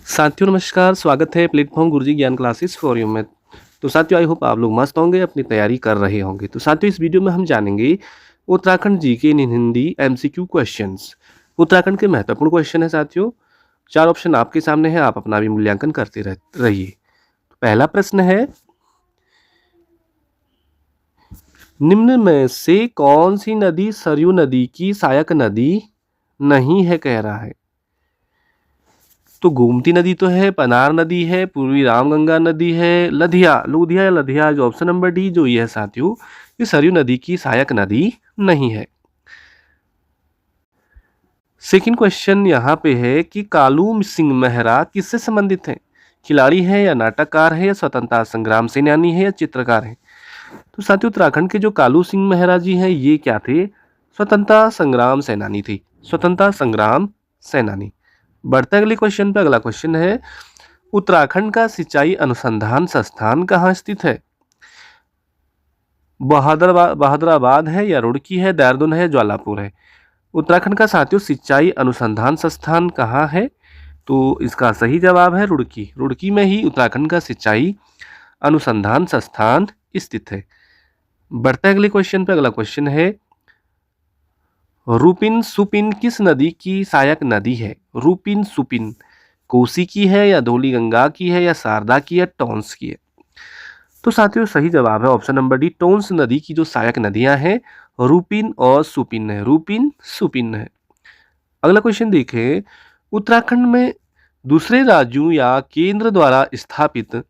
साथियों नमस्कार, स्वागत है प्लेटफॉर्म गुरुजी ज्ञान क्लासेस फॉर यू में। तो साथियों आई होप आप लोग मस्त होंगे, अपनी तैयारी कर रहे होंगे। तो साथियों इस वीडियो में हम जानेंगे उत्तराखंड जीके इन हिंदी एमसीक्यू क्वेश्चंस। उत्तराखंड के महत्वपूर्ण क्वेश्चन है साथियों। 4 ऑप्शन आपके सामने है, आप अपना भी मूल्यांकन करते रहिए। पहला प्रश्न है, निम्न में से कौन सी नदी सरयू नदी की सहायक नदी नहीं है, कह रहा है। तो गोमती नदी तो है, पनार नदी है, पूर्वी रामगंगा नदी है, लुधिया या लधिया जो ऑप्शन नंबर डी जो ये है साथियों, ये सरयू नदी की सहायक नदी नहीं है। सेकंड क्वेश्चन यहाँ पे है कि कालू सिंह मेहरा किससे संबंधित है। खिलाड़ी है या नाटककार है या स्वतंत्रता संग्राम सेनानी है या चित्रकार है। तो साथियों उत्तराखंड के जो कालू सिंह मेहरा जी हैं ये क्या थे, स्वतंत्रता संग्राम सेनानी थे, स्वतंत्रता संग्राम सेनानी। बढ़ते अगले क्वेश्चन पे। अगला क्वेश्चन है, उत्तराखंड का सिंचाई अनुसंधान संस्थान कहाँ स्थित है। बहादुराबाद है या रुड़की है, देहरादून है, ज्वालापुर है। उत्तराखंड का साथियों सिंचाई अनुसंधान संस्थान कहाँ है, तो इसका सही जवाब है रुड़की। रुड़की में ही उत्तराखंड का सिंचाई अनुसंधान संस्थान स्थित है। बढ़ते अगले क्वेश्चन पे। अगला क्वेश्चन है, रूपिन सुपिन किस नदी की सहायक नदी है। रूपिन सुपिन कोसी की है या धौली गंगा की है या शारदा की है, टॉन्स की है। तो साथियों सही जवाब है ऑप्शन नंबर डी, टोंस नदी की जो सहायक नदियां हैं रूपिन और सुपिन है, रूपिन सुपिन है। अगला क्वेश्चन देखें, उत्तराखंड में दूसरे राज्यों या केंद्र द्वारा स्थापित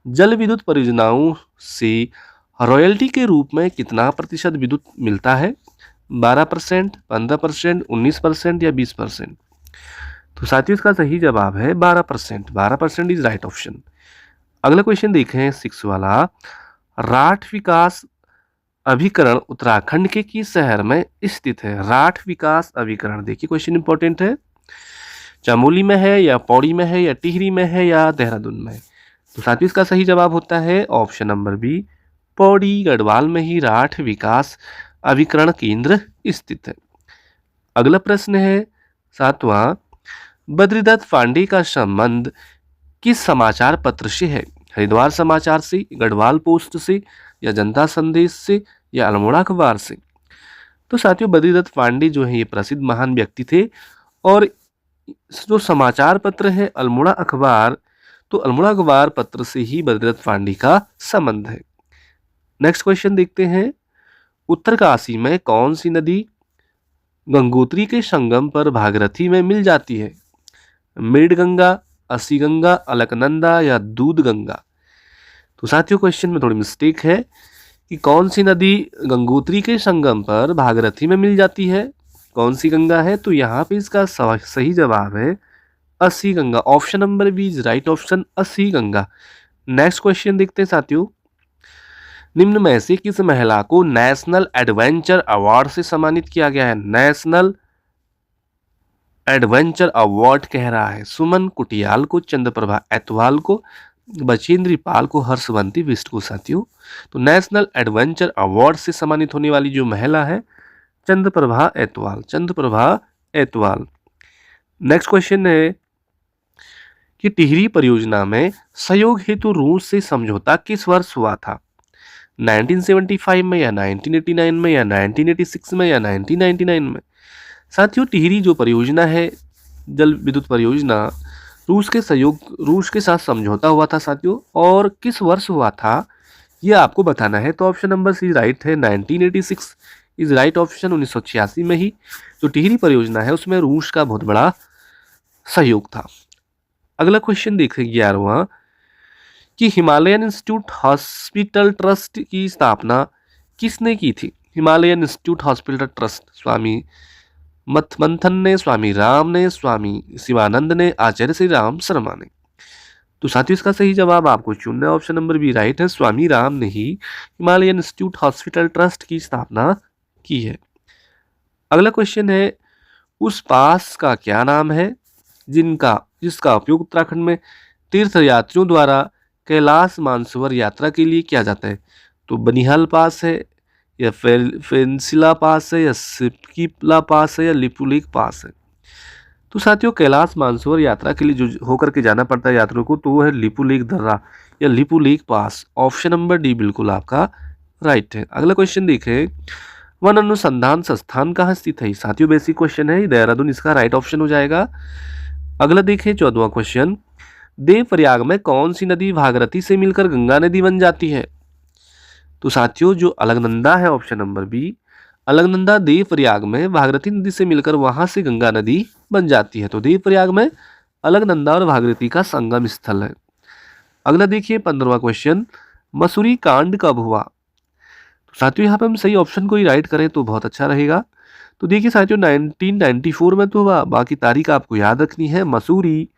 जल विद्युत परियोजनाओं से रॉयल्टी के रूप में कितना प्रतिशत विद्युत मिलता है। 12%, 15%, 19% या 20%। तो साथियों इसका सही जवाब है 12%। 12% इज राइट ऑप्शन। अगला क्वेश्चन देखें 6 वाला, राठ विकास अभिकरण उत्तराखंड के किस शहर में स्थित है। राठ विकास अभिकरण, देखिए क्वेश्चन इंपॉर्टेंट है, चमोली में है या पौड़ी में है या टिहरी में है या देहरादून में। तो साथियों इसका सही जवाब होता है option number B, Pauri Garhwal में ही राठ विकास अभिकरण केंद्र स्थित है। अगला प्रश्न है 7वां, बद्रीदत्त पांडे का संबंध किस समाचार पत्र से है। हरिद्वार समाचार से, गढ़वाल पोस्ट से या जनता संदेश से या अल्मोड़ा अखबार से। तो साथियों बद्रीदत्त पांडे जो है ये प्रसिद्ध महान व्यक्ति थे और जो समाचार पत्र है अल्मोड़ा अखबार, तो अल्मोड़ा अखबार पत्र से ही बद्रीदत्त पांडे का संबंध है। नेक्स्ट क्वेश्चन देखते हैं, उत्तरकाशी में कौन सी नदी गंगोत्री के संगम पर भागीरथी में मिल जाती है। मेड गंगा, असी गंगा, अलकनंदा या दूध गंगा। तो साथियों क्वेश्चन में थोड़ी मिस्टेक है कि कौन सी नदी गंगोत्री के संगम पर भागीरथी में मिल जाती है, कौन सी गंगा है। तो यहाँ पे इसका सही जवाब है Asi Ganga. Option number B is right option, Asi Ganga. Next question देखते हैं साथियों, निम्न में से किस महिला को नेशनल एडवेंचर अवार्ड से सम्मानित किया गया है। नेशनल एडवेंचर अवार्ड कह रहा है सुमन कुटियाल को, चंद्रप्रभा एतवाल को, बचेंद्री पाल को, हर्षवंती बिष्ट को। साथियों तो नेशनल एडवेंचर अवार्ड से सम्मानित होने वाली जो महिला है चंद्रप्रभा एतवाल, चंद्रप्रभा एतवाल। नेक्स्ट क्वेश्चन है कि टिहरी परियोजना में सहयोग हेतु रूस से समझौता किस वर्ष हुआ था। 1975 में या 1989 में या 1986 में या 1999 में। साथियों टिहरी जो परियोजना है जल विद्युत परियोजना, रूस के साथ समझौता हुआ था साथियों, और किस वर्ष हुआ था ये आपको बताना है। तो ऑप्शन नंबर सी राइट है, 1986 इज राइट ऑप्शन। 1986 में ही जो टिहरी परियोजना है उसमें रूस का बहुत बड़ा सहयोग था। अगला क्वेश्चन देखें 11वां, कि हिमालयन इंस्टीट्यूट हॉस्पिटल ट्रस्ट की स्थापना किसने की थी। हिमालयन इंस्टीट्यूट हॉस्पिटल ट्रस्ट स्वामी मंथन ने, स्वामी राम ने, स्वामी शिवानंद ने, आचार्य श्री राम शर्मा ने। तो साथियों इसका सही जवाब आपको चुनना है, ऑप्शन नंबर बी राइट है, स्वामी राम ने ही हिमालयन इंस्टीट्यूट हॉस्पिटल ट्रस्ट की स्थापना की है। अगला क्वेश्चन है, उस पास का क्या नाम है जिसका उपयोग उत्तराखंड में तीर्थयात्रियों द्वारा कैलाश मानसरोवर यात्रा के लिए किया जाता है। तो बनिहाल पास है या फेंसिला पास है या सिपकीला पास है या लिपुलेख पास है। तो साथियों कैलाश मानसरोवर यात्रा के लिए जो होकर के जाना पड़ता है यात्रियों को, तो वो है लिपुलेख दर्रा या लिपुलेख पास। ऑप्शन नंबर डी बिल्कुल आपका राइट है। अगला क्वेश्चन देखें, वन अनुसंधान संस्थान कहाँ स्थित है? साथियों बेसिक क्वेश्चन है, देहरादून इसका राइट ऑप्शन हो जाएगा। अगला देखें 14वां क्वेश्चन, देवप्रयाग में कौन सी नदी भागीरथी से मिलकर गंगा नदी बन जाती है? तो साथियों जो अलकनंदा है, option number B, Alaknanda Devprayag में भागीरथी नदी से मिलकर वहां से गंगा नदी बन जाती है। तो देवप्रयाग में अलकनंदा और भागीरथी का संगम स्थल है। अगला देखिए 15वां क्वेश्चन, मसूरी कांड कब हुआ? तो साथियों यहाँ पे हम सही ऑप्शन को ही राइट करें तो बहुत अच्छा रहेगा। तो देखिए साथियों 1994 में तो हुआ, बाकी तारीख आपको याद रखनी है। मसूरी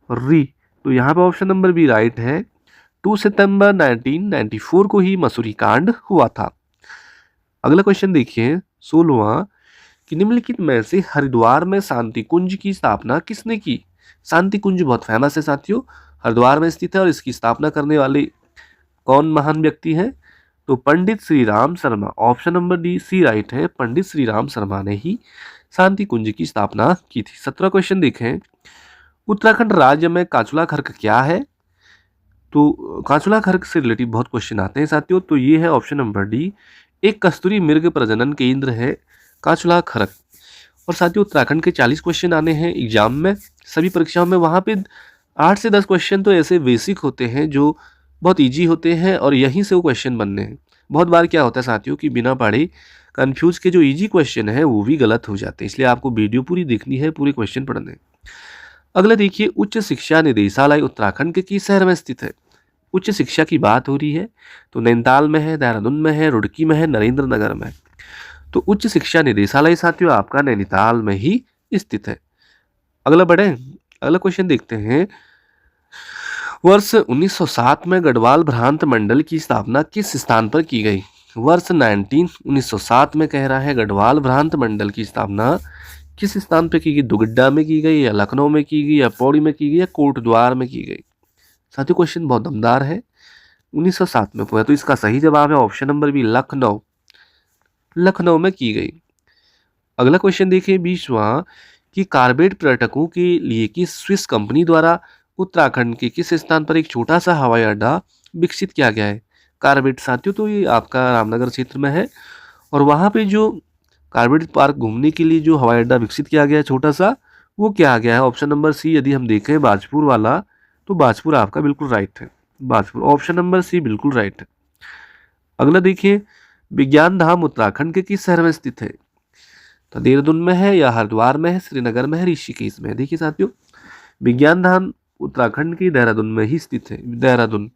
री, तो यहाँ पे ऑप्शन नंबर बी राइट है। 2 सितंबर 1994 को ही मसूरी कांड हुआ था। अगला क्वेश्चन देखिए 16वां, कि निम्नलिखित में से हरिद्वार में शांति कुंज की स्थापना किसने की? शांति कुंज बहुत फेमस है साथियों, हरिद्वार में स्थित है और इसकी स्थापना करने वाले कौन महान व्यक्ति हैं? तो Pandit Shri Ram Sharma. Option number D C right है, पंडित श्री राम शर्मा ने ही शांति कुंज की स्थापना की थी। 17वां क्वेश्चन देखें, उत्तराखंड राज्य में काचुला खर्क क्या है? तो काचुला खर्क से रिलेटिव बहुत क्वेश्चन आते हैं साथियों, तो ये है ऑप्शन नंबर डी, एक कस्तूरी मृग प्रजनन केंद्र है काचुला खर्क। और साथियों उत्तराखंड के 40 क्वेश्चन आने हैं एग्जाम में, सभी परीक्षाओं में। वहाँ पे 8 से 10 क्वेश्चन तो ऐसे बेसिक होते हैं जो बहुत इजी होते हैं और यहीं से वो क्वेश्चन बनने हैं। बहुत बार क्या होता है साथियों कि बिना पढ़े कंफ्यूज के जो इजी क्वेश्चन है वो भी गलत हो जाते हैं, इसलिए आपको वीडियो पूरी देखनी है, पूरे क्वेश्चन पढ़ने। अगला देखिए, उच्च शिक्षा निदेशालय उत्तराखंड के किस शहर में स्थित है? उच्च शिक्षा की बात हो रही है तो नैनीताल में है, देहरादून में है, रुड़की में है, नरेंद्र नगर में। तो उच्च शिक्षा निदेशालय साथियों आपका नैनीताल में ही स्थित है। अगला बढ़े, अगला क्वेश्चन देखते हैं, वर्ष 1907 में गढ़वाल भ्रांत मंडल की स्थापना किस स्थान पर की गई? वर्ष 1907 में कह रहा है गढ़वाल भ्रांत मंडल की स्थापना किस स्थान पर की गई? दुगड्डा में की गई या लखनऊ में की गई या पौड़ी में की गई या कोटद्वार में की गई? साथियों क्वेश्चन बहुत दमदार है, 1907 में हुआ, तो इसका सही जवाब है option number B Lucknow, Lucknow में की गई। अगला क्वेश्चन देखिए 20वां, कि कार्बेट पर्यटकों के लिए किस स्विस कंपनी द्वारा उत्तराखंड के किस स्थान पर एक छोटा सा हवाई अड्डा विकसित किया गया है? कार्बेट साथियों तो ये आपका रामनगर क्षेत्र में है और वहाँ पे जो कार्बेट पार्क घूमने के लिए जो हवाई अड्डा विकसित किया गया है छोटा सा, वो क्या गया है? ऑप्शन नंबर सी, यदि हम देखें बाजपुर वाला, तो बाजपुर आपका बिल्कुल राइट है, बाजपुर ऑप्शन नंबर सी बिल्कुल राइट है। अगला देखिए, विज्ञान धाम उत्तराखंड के किस शहर में स्थित है? तो देहरादून में है या हरिद्वार में है, श्रीनगर में है, ऋषिकेश में है? देखिए साथियों विज्ञान धाम उत्तराखंड की देहरादून में ही स्थित है, देहरादून।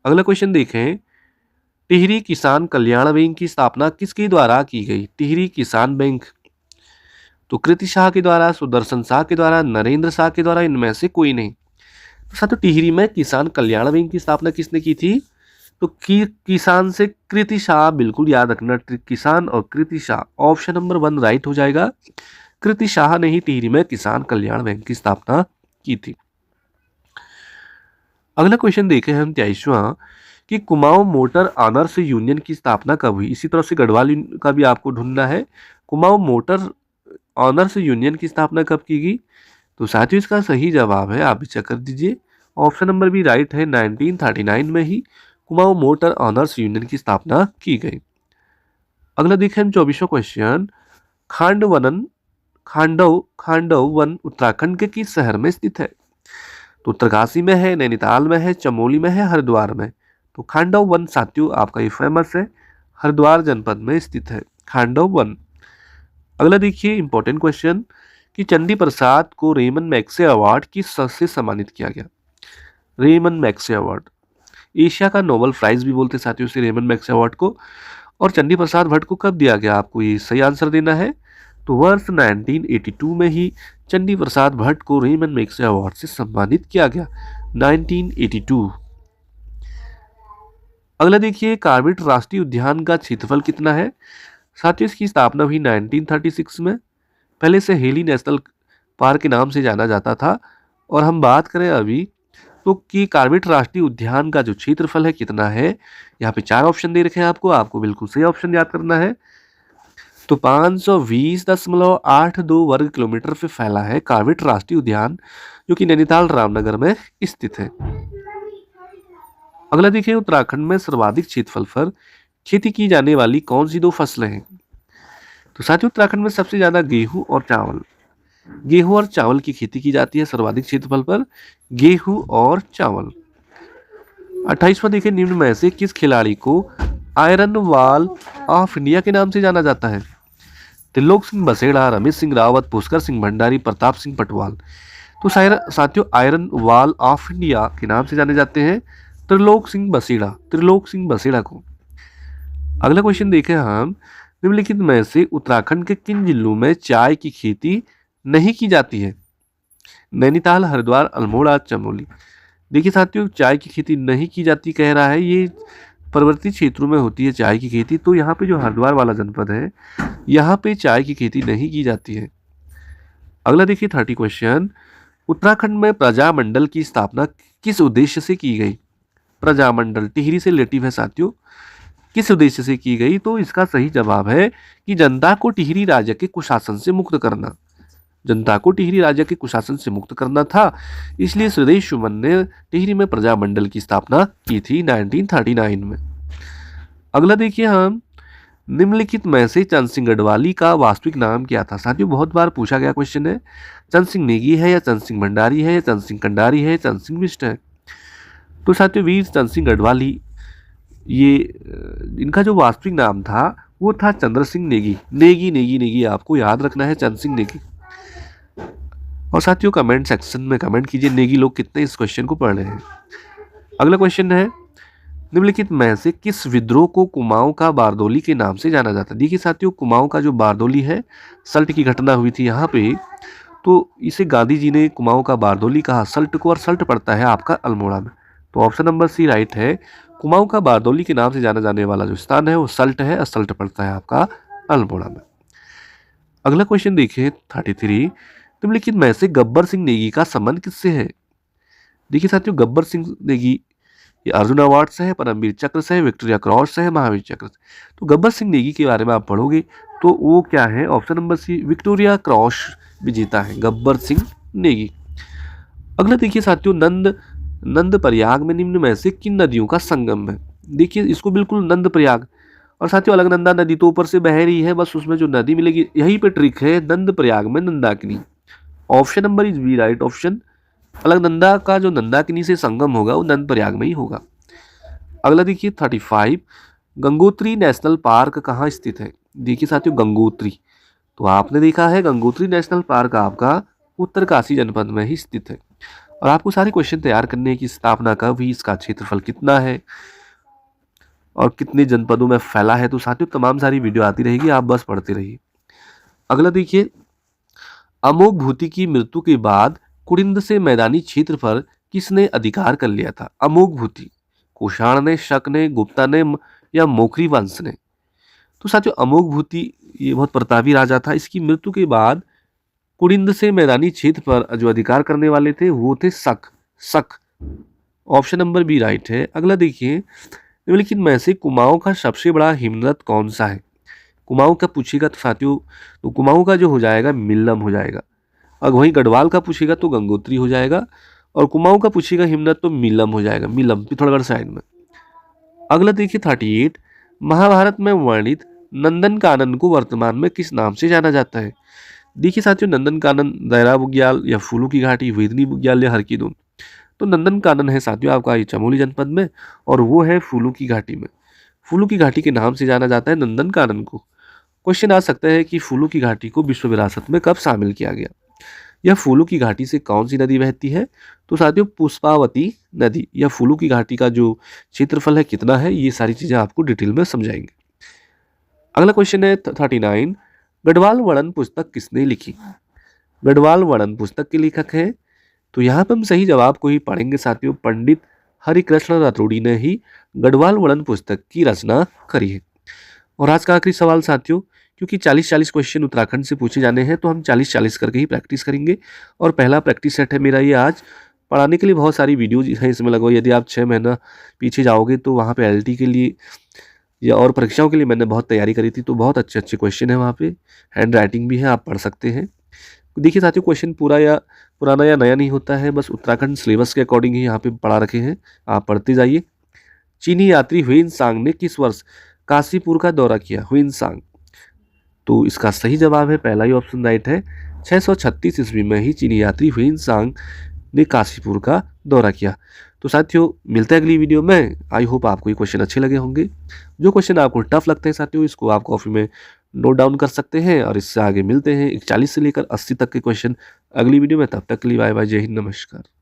अगला क्वेश्चन देखें, टिहरी किसान कल्याण बैंक की स्थापना किसके द्वारा की गई? टिहरी किसान बैंक, तो कृति शाह के द्वारा, सुदर्शन शाह के द्वारा, नरेंद्र शाह के द्वारा, इनमें से कोई नहीं। तो साथियों टिहरी में किसान कल्याण बैंक की स्थापना किसने की थी? तो किसान से कृति शाह, बिल्कुल याद रखना, किसान और कृति शाह, ऑप्शन नंबर 1 राइट हो जाएगा। कृति शाह ने ही टिहरी में किसान कल्याण बैंक की स्थापना की थी। अगला क्वेश्चन देखें हम 23वां, कि कुमाऊं मोटर ऑनर्स यूनियन की स्थापना कब हुई? इसी तरह से गढ़वाल का भी आपको ढूंढना है, कुमाऊं मोटर ऑनर्स यूनियन की स्थापना कब की गई? तो साथियों इसका सही जवाब है, आप भी चेक कर दीजिए, ऑप्शन नंबर बी राइट है, 1939 में ही कुमाऊं मोटर ऑनर्स यूनियन की स्थापना की गई। अगला देखें हम 24वां क्वेश्चन, खांडव वन उत्तराखंड के किस शहर में स्थित है? तो उत्तरकाशी में है, नैनीताल में है, चमोली में है, हरिद्वार में? तो खांडव वन साथियों आपका ये फेमस है, हरिद्वार जनपद में स्थित है खांडव वन। अगला देखिए इंपॉर्टेंट क्वेश्चन, कि चंडी प्रसाद को रेमन मैग्से अवार्ड किस से सम्मानित किया गया? रेमन मैग्से अवार्ड, एशिया का नोबेल प्राइज भी बोलते साथियों से रेमन मैग्से अवार्ड को। और चंडी प्रसाद भट्ट को कब दिया गया? आपको ये सही आंसर देना है। तो वर्ष 1982 में ही चंडी प्रसाद भट्ट को रेमन मैग्से अवार्ड से सम्मानित किया गया, 1982। अगला देखिए, कार्बेट राष्ट्रीय उद्यान का क्षेत्रफल कितना है? साथियों इसकी स्थापना हुई 1936 में, पहले से हेली नेशनल पार्क के नाम से जाना जाता था। और हम बात करें अभी तो कि कार्बेट राष्ट्रीय उद्यान का जो क्षेत्रफल है कितना है, यहाँ पे 4 ऑप्शन दे रखे हैं आपको बिल्कुल सही ऑप्शन याद करना है। तो 520.82 वर्ग किलोमीटर पे फैला है कार्बेट राष्ट्रीय उद्यान, जो कि नैनीताल रामनगर में स्थित है। अगला देखिए, उत्तराखंड में सर्वाधिक क्षेत्रफल पर खेती की जाने वाली कौन सी दो फसलें हैं? तो साथियों, उत्तराखंड में सबसे ज्यादा गेहूं और चावल की खेती की जाती है। सर्वाधिक क्षेत्रफल पर गेहूं और चावल। 28वां देखिए, निम्न में से किस खिलाड़ी को आयरन वॉल ऑफ इंडिया के नाम से जाना जाता है? त्रिलोक सिंह बसेड़ा, रमेश सिंह रावत, पुष्कर सिंह भंडारी, प्रताप सिंह पटवाल। तो साथियों, आयरन वॉल ऑफ इंडिया के नाम से जाने जाते हैं त्रिलोक सिंह बसेड़ा को। अगला क्वेश्चन देखें हम, निम्नलिखित में से उत्तराखंड के किन जिलों में चाय की खेती नहीं की जाती है? नैनीताल, हरिद्वार, अल्मोड़ा, चमोली। देखिए साथियों, चाय की खेती नहीं की जाती कह रहा है, ये पर्वतीय क्षेत्रों में होती है चाय की खेती। तो यहाँ पे जो हरिद्वार वाला जनपद है, यहाँ पे चाय की खेती नहीं की जाती है। अगला देखिए 30 क्वेश्चन, उत्तराखंड में प्रजामंडल की स्थापना किस उद्देश्य से की गई? प्रजामंडल टिहरी से रिलेटिव है साथियों। किस उद्देश्य से की गई? तो इसका सही जवाब है कि जनता को टिहरी राज्य के कुशासन से मुक्त करना। जनता को टिहरी राज्य के कुशासन से मुक्त करना था, इसलिए श्रीदेव सुमन ने टिहरी में प्रजामंडल की स्थापना की थी 1939 में। अगला देखिए हम, निम्नलिखित में से चंद सिंह गढ़वाली का वास्तविक नाम क्या था? साथियों, बहुत बार पूछा गया क्वेश्चन है। चंद सिंह नेगी है, या चंद सिंह भंडारी है, या चंद सिंह कंडारी है, चंद सिंह बिष्ट है? तो साथियों, वीर चंद सिंह गढ़वाली, ये इनका जो वास्तविक नाम था वो था चंद्र सिंह नेगी। आपको याद रखना है, चंद सिंह नेगी। और साथियों, कमेंट सेक्शन में कमेंट कीजिए नेगी लोग कितने इस क्वेश्चन को पढ़ रहे हैं। अगला क्वेश्चन है, निम्नलिखित में से किस विद्रोह को कुमाऊं का बारदोली के नाम से जाना जाता है? देखिए साथियों, कुमाऊं का जो बारदोली है, सल्ट की घटना हुई थी यहाँ पे, तो इसे गांधी जी ने कुमाऊं का बारदोली कहा, सल्ट को। और सल्ट पड़ता है आपका अल्मोड़ा में। तो ऑप्शन नंबर सी राइट है। कुमाऊं का बारदोली के नाम से जाना जाने वाला जो स्थान है वो सल्ट है, और सल्ट पड़ता है आपका अल्मोड़ा में। अगला क्वेश्चन देखिए 33, निम्नलिखित में से गब्बर सिंह नेगी का संबंध किससे है? देखिए साथियों, गब्बर सिंह नेगी ये अर्जुन अवार्ड से है, परमवीर चक्र से है, विक्टोरिया क्रॉस से है, महावीर चक्र से। तो गब्बर सिंह नेगी के बारे में आप पढ़ोगे तो वो क्या है? Option number C, Victoria cross विजेता है गब्बर सिंह नेगी। अगला देखिए साथियों, नंद प्रयाग में निम्न में से किन नदियों का संगम है? देखिए इसको बिल्कुल नंद प्रयाग, और साथियों अलकनंदा नदी तो ऊपर से बह रही है, बस उसमें जो नदी मिलेगी यही पे ट्रिक है, नंद प्रयाग में Nandakini. Option number is B right option. Alaknanda का जो नंदाकिनी से संगम होगा वो नंद प्रयाग में ही होगा। अगला देखिए 35, गंगोत्री नेशनल पार्क कहाँ स्थित है? देखिए साथियों, गंगोत्री, तो आपने देखा है गंगोत्री नेशनल पार्क आपका उत्तरकाशी जनपद में ही स्थित है। और आपको सारे क्वेश्चन तैयार करने की, स्थापना कब हुई, इसका क्षेत्रफल कितना है और कितने जनपदों में फैला है, तो साथियों तमाम सारी वीडियो आती रहेगी, आप बस पढ़ते रहिए। अगला देखिए, अमोघ भूति की मृत्यु के बाद कुड़िंद से मैदानी क्षेत्र पर किसने अधिकार कर लिया था? अमोघ भूति, कुषाण ने, शक ने, गुप्ता ने, या मोखरी वंश ने? तो साथियों अमोघ भूति ये बहुत प्रतापी राजा था। इसकी मृत्यु के बाद कुड़िंद से मैदानी क्षेत्र पर जो अधिकार करने वाले थे वो थे शक। ऑप्शन नंबर बी राइट है। अगला देखिए, निम्नलिखित में से कुमाऊं का सबसे बड़ा हिमनद कौन सा है? कुमाऊं का पूछेगा तो साथियों, तो कुमाऊं का जो हो जाएगा मिल्लम हो जाएगा। और वहीं गढ़वाल का पूछेगा तो गंगोत्री हो जाएगा, और कुमाऊं का पूछेगा हिमनद तो मिल्लम हो जाएगा, मिल्लम पिथौरागढ़ साइड में। अगला देखिए 38, महाभारत में वर्णित नंदन कानन को वर्तमान में किस नाम से जाना जाता है? देखिए साथियों, नंदन कानन दैरा बुग्याल, या फूलों की घाटी, वेदनी बुग्याल, या हरकीदुन? तो नंदन कानन है साथियों आपका ये चमोली जनपद में, और वो है फूलों की घाटी में। फूलों की घाटी के नाम से जाना जाता है नंदन कानन को। क्वेश्चन आ सकता है कि फूलों की घाटी को विश्व विरासत में कब शामिल किया गया? यह फूलों की घाटी से कौन सी नदी बहती है? तो साथियों पुष्पावती नदी। या फूलों की घाटी का जो क्षेत्रफल है कितना है, ये सारी चीजें आपको डिटेल में समझाएंगे। अगला क्वेश्चन है 39, गढ़वाल वर्णन पुस्तक किसने लिखी? गढ़वाल वर्णन पुस्तक के लेखक है, तो यहाँ पर हम सही जवाब को ही पढ़ेंगे साथियों, पंडित हरिकृष्ण राठौड़ी ने ही गढ़वाल वर्णन पुस्तक की रचना करी है। और आज का आखिरी सवाल साथियों, क्योंकि 40-40 क्वेश्चन उत्तराखंड से पूछे जाने हैं तो हम 40-40 करके ही प्रैक्टिस करेंगे। और पहला प्रैक्टिस सेट है मेरा ये आज। पढ़ाने के लिए बहुत सारी वीडियोज हैं इसमें लगभग, यदि आप 6 महीना पीछे जाओगे तो वहाँ पे LT के लिए या और परीक्षाओं के लिए मैंने बहुत तैयारी करी थी, तो बहुत अच्छे-अच्छे क्वेश्चन हैं वहाँ पे, हैंड राइटिंग भी है, आप पढ़ सकते हैं। देखिए साथियों, क्वेश्चन पूरा या पुराना या नया नहीं होता है, बस उत्तराखंड सिलेबस के अकॉर्डिंग ही यहाँ पे पढ़ा रखे हैं, आप पढ़ते जाइए। चीनी यात्री ह्वेन-सांग ने किस वर्ष काशीपुर का दौरा किया? ह्वेन-सांग, तो इसका सही जवाब है पहला ही ऑप्शन राइट है। 636 ईस्वी में ही चीनी यात्री ह्वेन-सांग ने काशीपुर का दौरा किया। तो साथियों, मिलते हैं अगली वीडियो में। आई होप आपको ये क्वेश्चन अच्छे लगे होंगे। जो क्वेश्चन आपको टफ लगते हैं साथियों, इसको आप कॉपी में नोट डाउन कर सकते हैं, और इससे आगे मिलते हैं 41 से लेकर 80 तक के क्वेश्चन अगली वीडियो में। तब तक के लिए बाय बाय, जय हिंद, नमस्कार।